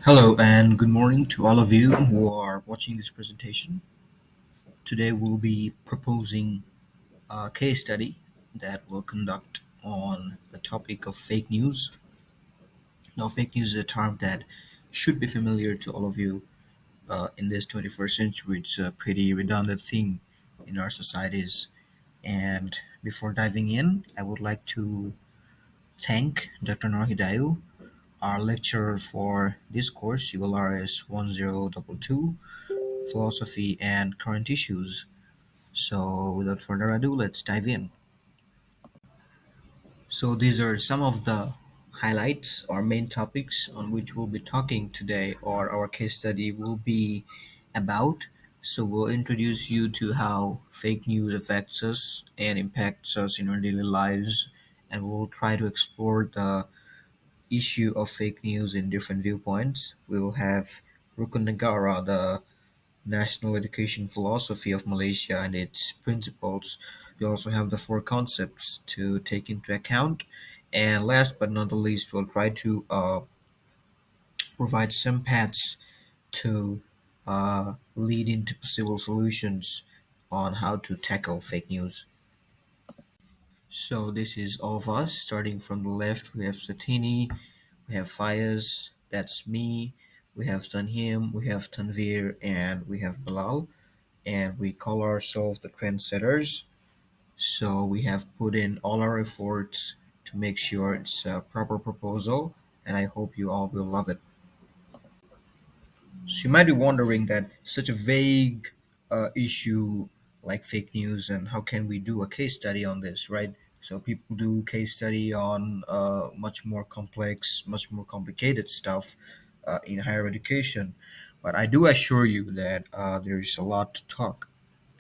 Hello and good morning to all of you who are watching this presentation. Today we'll be proposing a case study that we'll conduct on the topic of fake news. Now, fake news is a term that should be familiar to all of you in this 21st century. It's a pretty redundant thing in our societies. And before diving in, I would like to thank Dr. Nahidayu, our lecturer for this course, ULRS 1022. Philosophy, and current issues. So, without further ado, let's dive in. So, these are some of the highlights or main topics on which we'll be talking today, or our case study will be about. So, we'll introduce you to how fake news affects us and impacts us in our daily lives, and we'll try to explore the issue of fake news in different viewpoints. We will have Rukun Negara, the national education philosophy of Malaysia and its principles. We also have the four concepts to take into account. And last but not the least, we'll try to provide some paths to lead into possible solutions on how to tackle fake news. So this is all of us. Starting from the left, we have Satini, we have Fayez, that's me, we have Tanhim, we have Tanvir, and we have Bilal. And we call ourselves the trendsetters. So we have put in all our efforts to make sure it's a proper proposal, and I hope you all will love it. So you might be wondering that such a vague issue like fake news, and how can we do a case study on this, right? So people do case study on much more complex, much more complicated stuff in higher education. But I do assure you that there's a lot to talk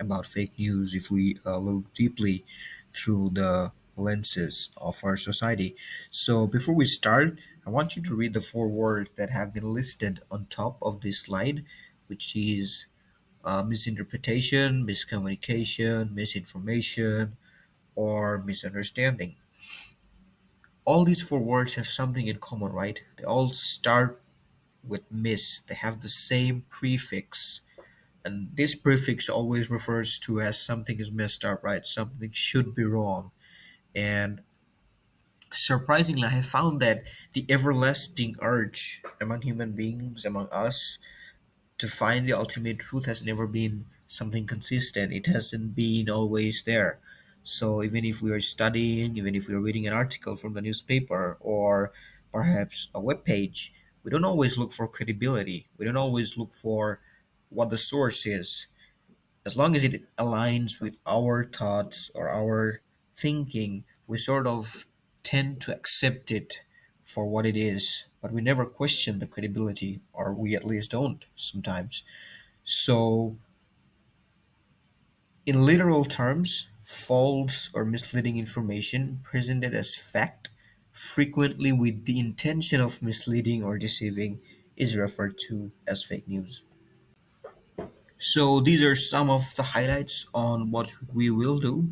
about fake news if we look deeply through the lenses of our society. So before we start, I want you to read the four words that have been listed on top of this slide, which is misinterpretation, miscommunication, misinformation, or misunderstanding. All these four words have something in common, right? They all start with mis. They have the same prefix. And this prefix always refers to as something is messed up, right? Something should be wrong. And surprisingly, I have found that the everlasting urge among human beings, among us, to find the ultimate truth has never been something consistent. It hasn't been always there. So even if we are studying, even if we are reading an article from the newspaper or perhaps a web page, we don't always look for credibility. We don't always look for what the source is. As long as it aligns with our thoughts or our thinking, we sort of tend to accept it for what it is, but we never question the credibility, or we at least don't sometimes. So, in literal terms, false or misleading information presented as fact, frequently with the intention of misleading or deceiving, is referred to as fake news. So, these are some of the highlights on what we will do.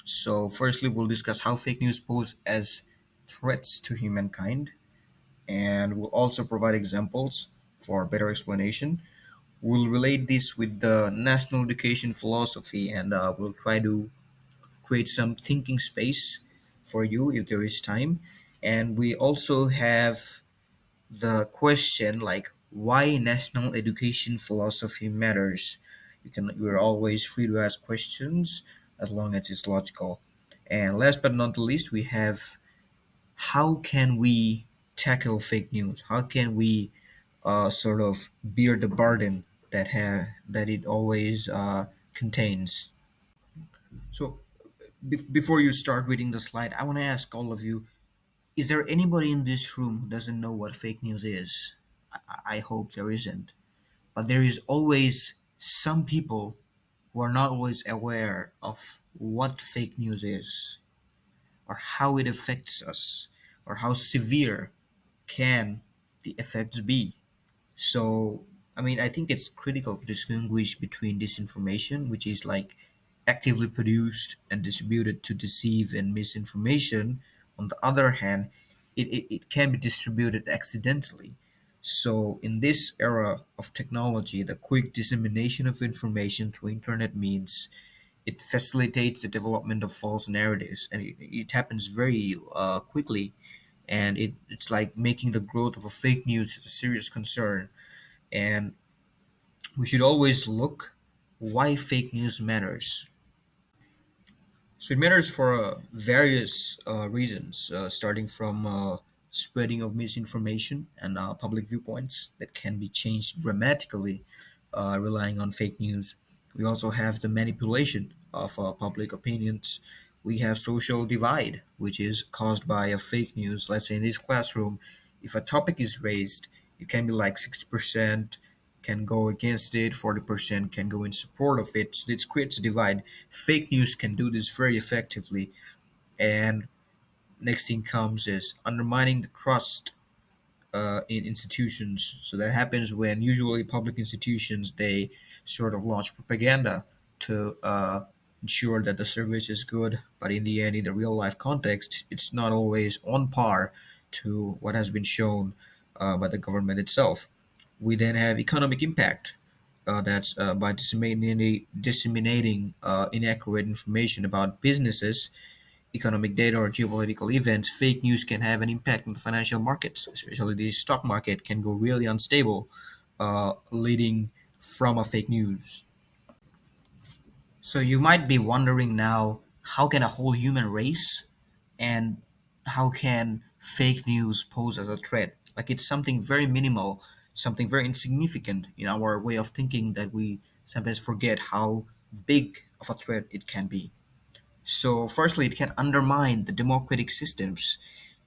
So, firstly, we'll discuss how fake news pose as threats to humankind, and we'll also provide examples for better explanation. We'll relate this with the national education philosophy, and we'll try to create some thinking space for you if there is time. And we also have the question like why national education philosophy matters. You're always free to ask questions as long as it's logical. And last but not the least, we have how can we tackle fake news? How can we sort of bear the burden that it always contains? So before you start reading the slide, I want to ask all of you: is there anybody in this room who doesn't know what fake news is? I hope there isn't. But there is always some people who are not always aware of what fake news is, or how it affects us, or how severe can the effects be. So, I mean, I think it's critical to distinguish between disinformation, which is like actively produced and distributed to deceive, and misinformation. On the other hand, it can be distributed accidentally. So, in this era of technology, the quick dissemination of information through internet means it facilitates the development of false narratives, and it happens very quickly. And it's like making the growth of a fake news a serious concern. And we should always look why fake news matters. So it matters for various reasons, starting from spreading of misinformation and public viewpoints that can be changed dramatically, relying on fake news. We also have the manipulation of public opinions. We have social divide, which is caused by a fake news. Let's say in this classroom, if a topic is raised, it can be like 60% can go against it, 40% can go in support of it. So it creates a divide. Fake news can do this very effectively. And next thing comes is undermining the trust in institutions. So that happens when usually public institutions they sort of launch propaganda to ensure that the service is good, but in the end, in the real life context, it's not always on par to what has been shown by the government itself. We then have economic impact. That's by disseminating inaccurate information about businesses, economic data, or geopolitical events, fake news can have an impact on the financial markets, especially the stock market can go really unstable, leading from a fake news. So you might be wondering now, how can a whole human race and how can fake news pose as a threat? Like it's something very minimal, something very insignificant in our way of thinking that we sometimes forget how big of a threat it can be. So, firstly, it can undermine the democratic systems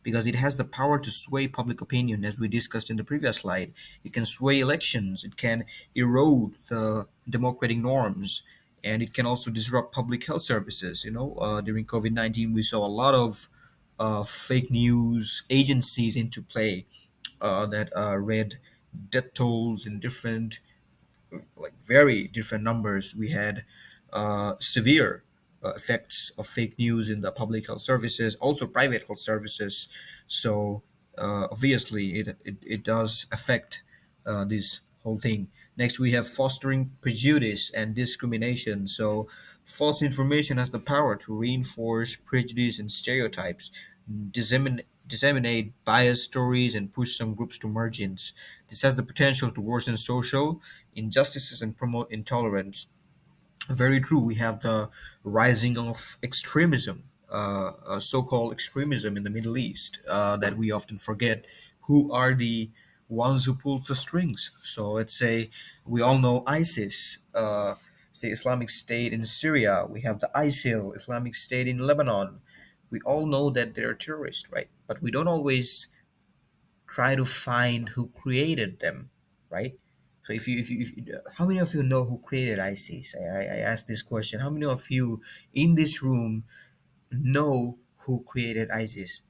because it has the power to sway public opinion, as we discussed in the previous slide. It can sway elections, it can erode the democratic norms, and it can also disrupt public health services. During COVID 19, we saw a lot of fake news agencies into play that read death tolls in different like very different numbers. We had severe effects of fake news in the public health services, also private health services. So obviously, it does affect this whole thing. Next, we have fostering prejudice and discrimination. So false information has the power to reinforce prejudice and stereotypes, disseminate biased stories, and push some groups to margins. This has the potential to worsen social injustices and promote intolerance. Very true. We have the rising of extremism, so-called extremism in the Middle East, that we often forget. Who are the ones who pull the strings? So let's say we all know ISIS, the Islamic State in Syria. We have the ISIL, Islamic State in Lebanon. We all know that they're terrorists, right? But we don't always try to find who created them, right? So how many of you know who created ISIS? I asked this question. How many of you in this room know who created ISIS?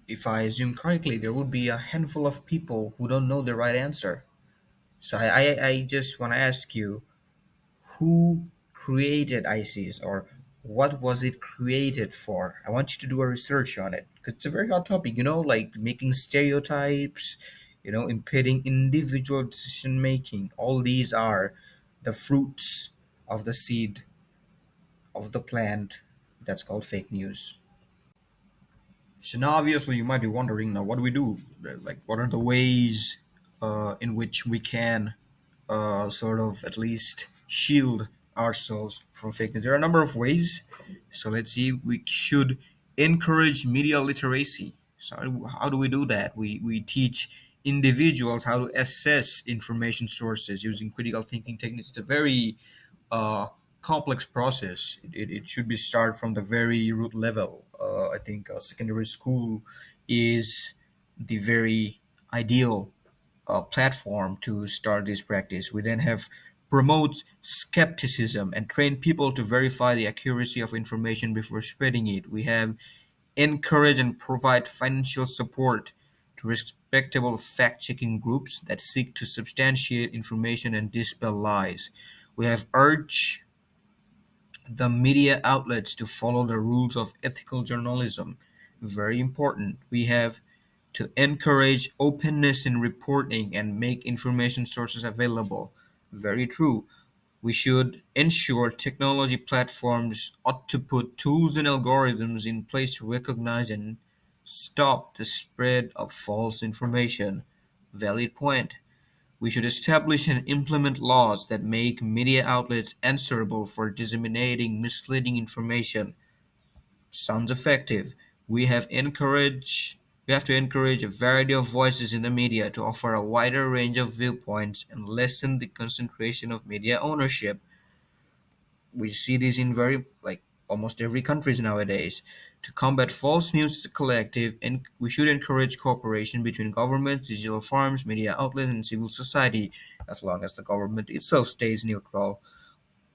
If I assume correctly, there would be a handful of people who don't know the right answer. So I just want to ask you, who created ISIS or what was it created for? I want you to do a research on it because it's a very hot topic, like making stereotypes, impeding individual decision making. All these are the fruits of the seed of the plant that's called fake news. So now, obviously, you might be wondering, now what do we do? Like, what are the ways in which we can sort of at least shield ourselves from fake news? There are a number of ways. So let's see. We should encourage media literacy. So how do we do that? We teach individuals how to assess information sources using critical thinking techniques. It's a very uh, complex process. It should be start from the very root level. I think secondary school is the very ideal platform to start this practice. We then have promote skepticism and train people to verify the accuracy of information before spreading it. We have encourage and provide financial support to respectable fact-checking groups that seek to substantiate information and dispel lies. We have urged the media outlets to follow the rules of ethical journalism very important. We have to encourage openness in reporting and make information sources available. Very true. We should ensure technology platforms ought to put tools and algorithms in place to recognize and stop the spread of false information. Valid point. We should establish and implement laws that make media outlets answerable for disseminating misleading information. Sounds effective. We have encouraged we have to encourage a variety of voices in the media to offer a wider range of viewpoints and lessen the concentration of media ownership. We see this in very like almost every countries nowadays. To combat false news as a collective, and we should encourage cooperation between governments, digital firms, media outlets, and civil society, as long as the government itself stays neutral.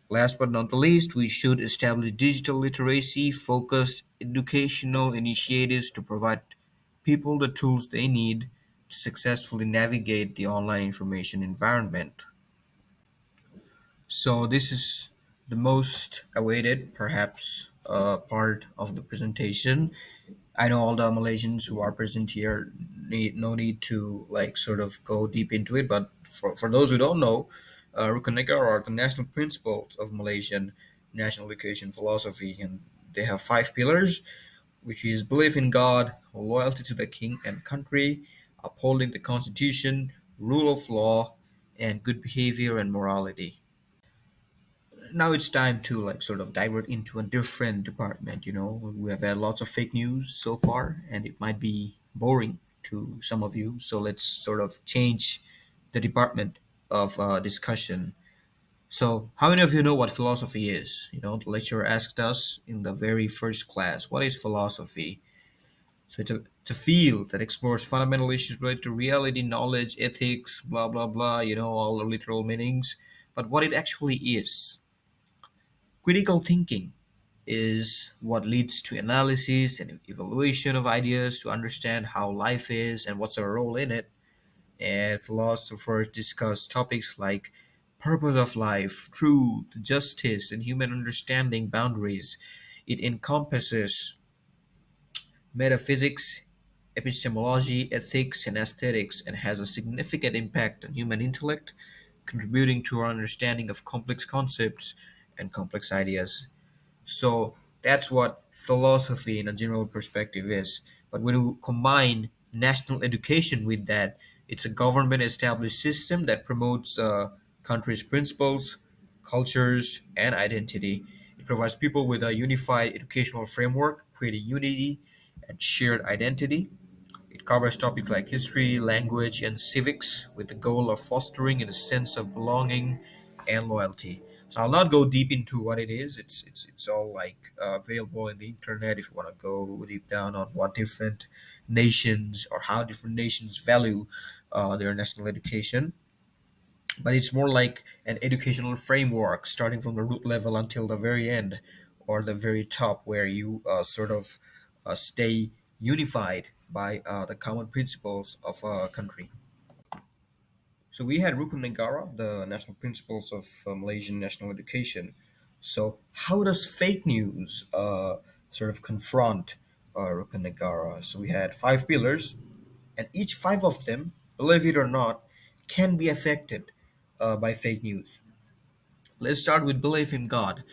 Last but not the least, we should establish digital literacy focused educational initiatives to provide people the tools they need to successfully navigate the online information environment. So, this is the most awaited, perhaps, part of the presentation. I know all the Malaysians who are present here need no need to like sort of go deep into it, but for those who don't know, Rukun Negara are the national principles of Malaysian national education philosophy, and they have five pillars, which is belief in God, loyalty to the king and country, upholding the constitution, rule of law, and good behavior and morality. Now it's time to like sort of divert into a different department. We have had lots of fake news so far, and it might be boring to some of you. So let's sort of change the department of discussion. So, how many of you know what philosophy is? The lecturer asked us in the very first class, what is philosophy? So it's a field that explores fundamental issues related to reality, knowledge, ethics, blah blah blah, all the literal meanings. But what it actually is, critical thinking is what leads to analysis and evaluation of ideas to understand how life is and what's our role in it. And philosophers discuss topics like purpose of life, truth, justice, and human understanding boundaries. It encompasses metaphysics, epistemology, ethics, and aesthetics, and has a significant impact on human intellect, contributing to our understanding of complex concepts and complex ideas. So that's what philosophy in a general perspective is. But when we combine national education with that, it's a government established system that promotes a country's principles, cultures, and identity. It provides people with a unified educational framework, creating unity and shared identity. It covers topics like history, language, and civics with the goal of fostering a sense of belonging and loyalty. So I'll not go deep into what it is. It's all like available in the internet if you want to go deep down on what different nations or how different nations value their national education. But it's more like an educational framework starting from the root level until the very end or the very top where you sort of stay unified by the common principles of a country. So we had Rukun Negara, the national principles of Malaysian national education. So how does fake news sort of confront Rukun Negara? So we had five pillars, and each five of them, believe it or not, can be affected by fake news. Let's start with belief in God.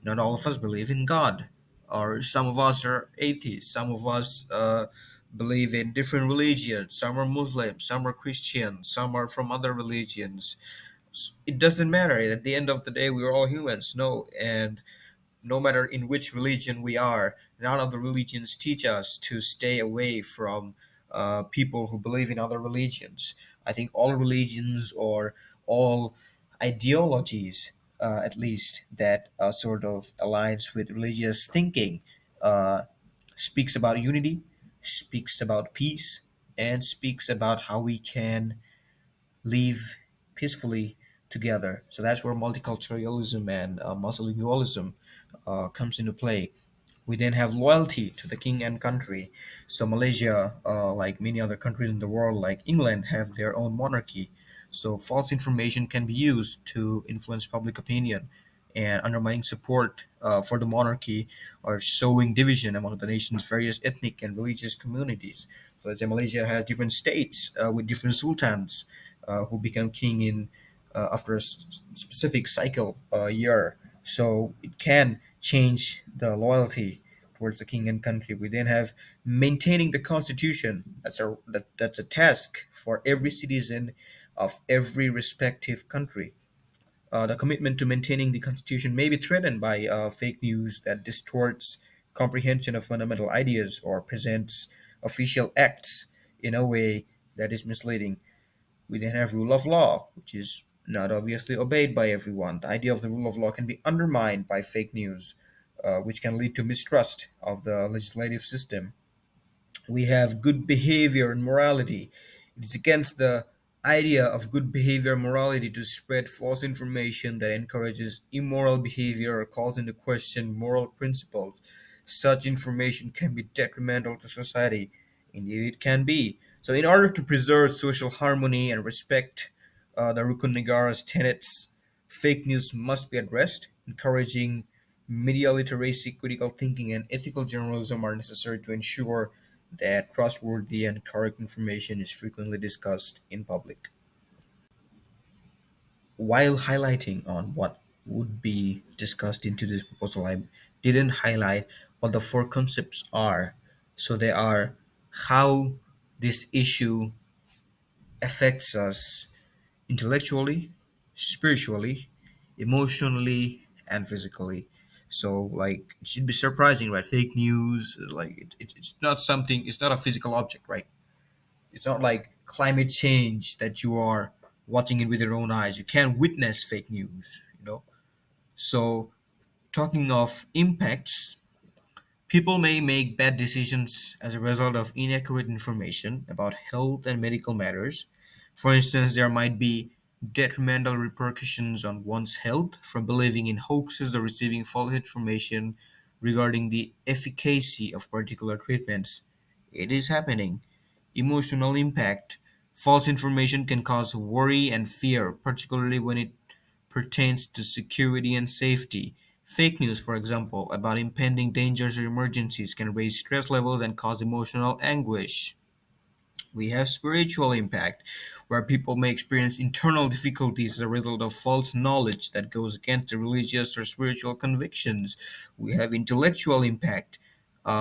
Not all of us believe in God, or some of us are atheists. Some of us believe in different religions. Some are Muslims, some are Christians, some are from other religions. It doesn't matter. At the end of the day, we're all humans. No, and no matter in which religion we are, none of the religions teach us to stay away from people who believe in other religions. I think all religions or all ideologies, at least that sort of aligns with religious thinking, uh, speaks about unity, speaks about peace, and speaks about how we can live peacefully together. So that's where multiculturalism and multilingualism comes into play. We then have loyalty to the king and country. So Malaysia, like many other countries in the world, like England, have their own monarchy. So false information can be used to influence public opinion and undermining support for the monarchy are sowing division among the nation's various ethnic and religious communities. So, let's say Malaysia has different states with different sultans who become king in after a specific cycle year. So it can change the loyalty towards the king and country. We then have maintaining the constitution. That's a task for every citizen of every respective country. The commitment to maintaining the constitution may be threatened by fake news that distorts comprehension of fundamental ideas or presents official acts in a way that is misleading. We then have rule of law, which is not obviously obeyed by everyone. The idea of the rule of law can be undermined by fake news, which can lead to mistrust of the legislative system. We have good behavior and morality. It is against the idea of good behavior and morality to spread false information that encourages immoral behavior or calls into question moral principles. Such information can be detrimental to society. Indeed, it can be. So, in order to preserve social harmony and respect the Rukun Negara's tenets, fake news must be addressed. Encouraging media literacy, critical thinking, and ethical journalism are necessary to ensure that trustworthy and correct information is frequently discussed in public. While highlighting on what would be discussed into this proposal, I didn't highlight what the four concepts are. So they are how this issue affects us intellectually, spiritually, emotionally, and physically. So, like, it should be surprising, right? Fake news, like, it's not something, it's not a physical object, right? It's not like climate change that you are watching it with your own eyes. You can witness fake news, you know? So, talking of impacts, people may make bad decisions as a result of inaccurate information about health and medical matters. For instance, there might be detrimental repercussions on one's health from believing in hoaxes or receiving false information regarding the efficacy of particular treatments. It is happening. Emotional impact. False information can cause worry and fear, particularly when it pertains to security and safety. Fake news, for example, about impending dangers or emergencies can raise stress levels and cause emotional anguish. We have spiritual impact, where people may experience internal difficulties as a result of false knowledge that goes against their religious or spiritual convictions. We have intellectual impact,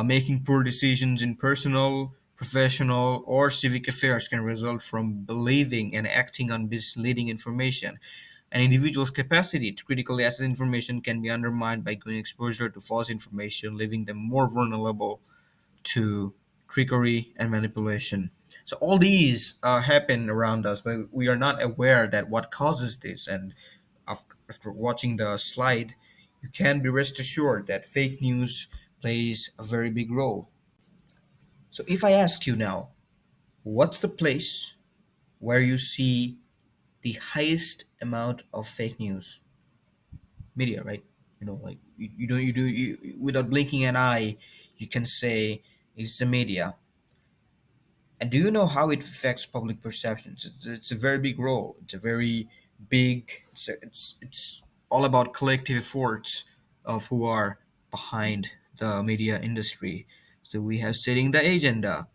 making poor decisions in personal, professional, or civic affairs can result from believing and acting on misleading information. An individual's capacity to critically assess information can be undermined by gaining exposure to false information, leaving them more vulnerable to trickery and manipulation. So all these happen around us, but we are not aware that what causes this. And after watching the slide, you can be rest assured that fake news plays a very big role. So if I ask you now, what's the place where you see the highest amount of fake news? Media, right? You know, like you don't you do you, without blinking an eye, you can say it's the media. And do you know how it affects public perceptions? It's a very big role. It's a very big. It's all about collective efforts of who are behind the media industry. So we have setting the agenda,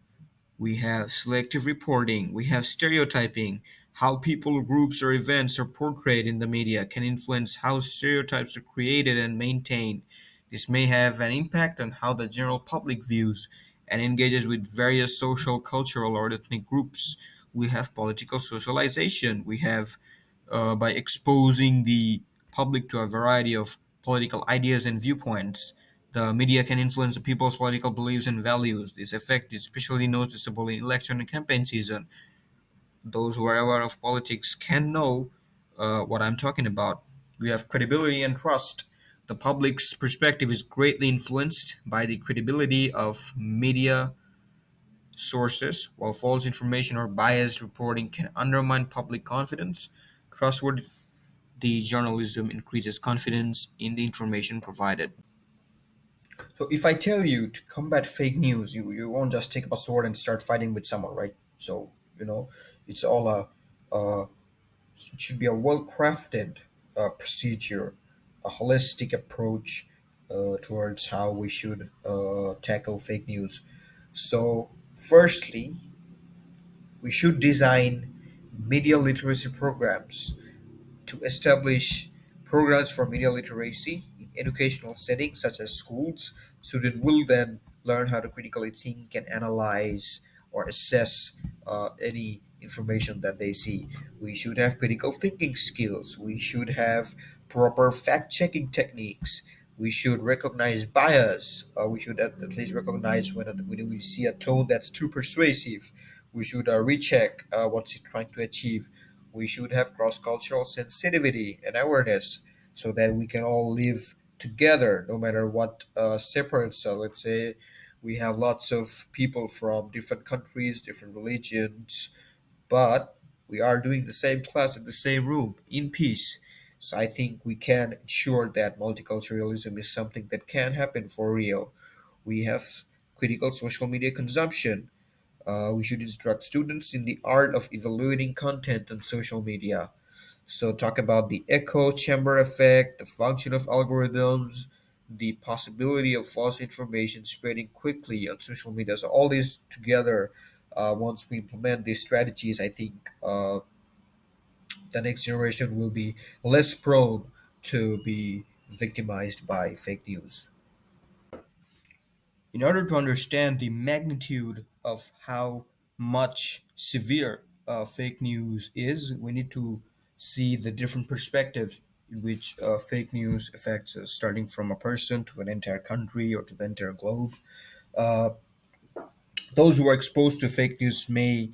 we have selective reporting, we have stereotyping. How people, groups, or events are portrayed in the media can influence how stereotypes are created and maintained. This may have an impact on how the general public views and engages with various social, cultural, or ethnic groups. We have political socialization. We have, by exposing the public to a variety of political ideas and viewpoints, the media can influence the people's political beliefs and values. This effect is especially noticeable in election and campaign season. Those who are aware of politics can know what I'm talking about. We have credibility and trust. The public's perspective is greatly influenced by the credibility of media sources, while false information or biased reporting can undermine public confidence. Trustworthy journalism increases confidence in the information provided. So if I tell you to combat fake news, you won't just take up a sword and start fighting with someone, right? So, it's all it should be a well crafted procedure, a holistic approach towards how we should tackle fake news. So, firstly, we should design media literacy programs to establish programs for media literacy in educational settings such as schools. Students will then learn how to critically think and analyze or assess any information that they see. We should have critical thinking skills. We should have proper fact checking techniques. We should recognize bias. We should at least recognize when we see a tone that's too persuasive. We should recheck what's it trying to achieve. We should have cross cultural sensitivity and awareness so that we can all live together no matter what separates us. Let's say we have lots of people from different countries, different religions, but we are doing the same class in the same room in peace. So I think we can ensure that multiculturalism is something that can happen for real. We have critical social media consumption. We should instruct students in the art of evaluating content on social media. So, talk about the echo chamber effect, the function of algorithms, the possibility of false information spreading quickly on social media. So, all these together, once we implement these strategies, I think the next generation will be less prone to be victimized by fake news. In order to understand the magnitude of how much severe fake news is, we need to see the different perspectives in which fake news affects us, starting from a person to an entire country or to the entire globe. Uh, those who are exposed to fake news may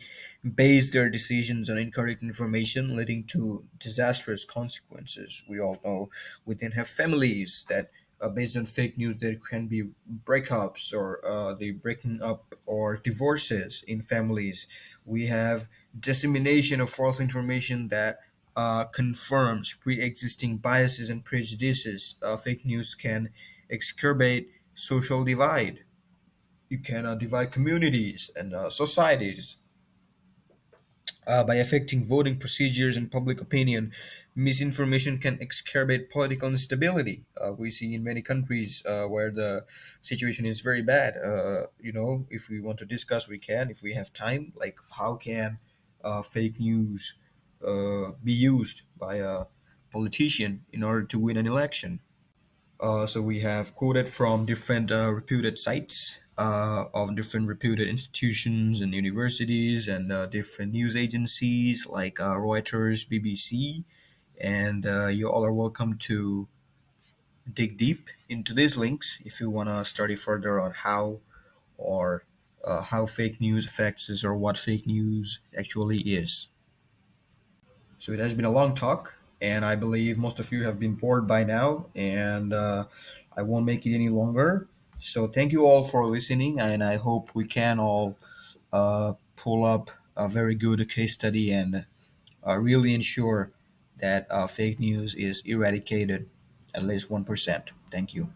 base their decisions on incorrect information, leading to disastrous consequences. We all know we then have families that, based on fake news, there can be breakups or the breaking up or divorces in families. We have dissemination of false information that confirms pre-existing biases and prejudices. Fake news can exacerbate social divide. You can divide communities and societies by affecting voting procedures and public opinion. Misinformation can exacerbate political instability. We see in many countries where the situation is very bad. If we want to discuss, we can. If we have time, like how can fake news be used by a politician in order to win an election? So we have quoted from different reputed sites of different reputed institutions and universities and different news agencies like Reuters, BBC, and you all are welcome to dig deep into these links if you want to study further on how fake news affects us or what fake news actually is. So it has been a long talk, and I believe most of you have been bored by now, and I won't make it any longer. So thank you all for listening, and I hope we can all pull up a very good case study and really ensure that fake news is eradicated at least 1%. Thank you.